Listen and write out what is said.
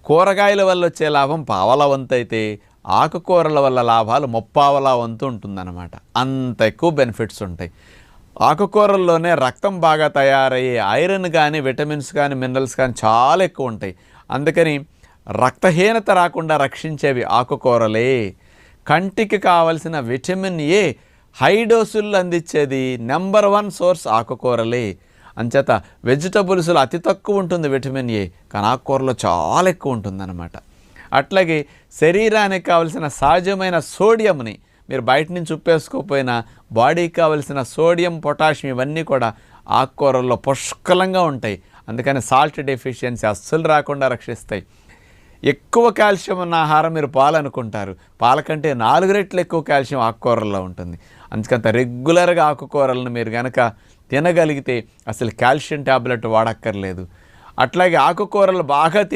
కూరగాయల వల్ల వచ్చే లాభం పావలా వంతు అయితే ఆకుకూరల వల్ల లాభాలు ముప్పావలా వంతు ఉంటుందన్నమాట. అంత ఎక్కువ బెనిఫిట్స్ ఉంటాయి. ఆకుకూరల్లోనే రక్తం బాగా తయారయ్యే ఐరన్ కానీ, విటమిన్స్ కానీ, మినరల్స్ కానీ చాలా ఎక్కువ ఉంటాయి. అందుకని రక్తహీనత రాకుండా రక్షించేవి ఆకుకూరలే. కంటికి కావలసిన విటమిన్ ఏ హై డోసుల్లో అందించేది నెంబర్ 1 సోర్స్ ఆకుకూరలే. అంచేత వెజిటబుల్స్లో అతి తక్కువ ఉంటుంది విటమిన్ ఏ, కానీ ఆకుకూరలో చాలా ఎక్కువ ఉంటుందన్నమాట. అట్లాగే శరీరానికి కావలసిన సహజమైన సోడియంని మీరు బయట నుంచి ఉప్పేసుకోకపోయినా బాడీకి కావలసిన సోడియం, పొటాషియం ఇవన్నీ కూడా ఆకుకూరల్లో పుష్కలంగా ఉంటాయి. అందుకని సాల్ట్ డెఫిషియన్సీ అస్సలు రాకుండా రక్షిస్తాయి. ఎక్కువ కాల్షియం ఉన్న ఆహారం మీరు పాలు అనుకుంటారు, పాల కంటే 4 రెట్లు ఎక్కువ కాల్షియం ఆకుకూరల్లో ఉంటుంది. అందుకంత రెగ్యులర్గా ఆకుకూరలను మీరు కనుక తినగలిగితే అసలు కాల్షియం ట్యాబ్లెట్ వాడక్కర్లేదు. అట్లాగే ఆకుకూరలు బాగా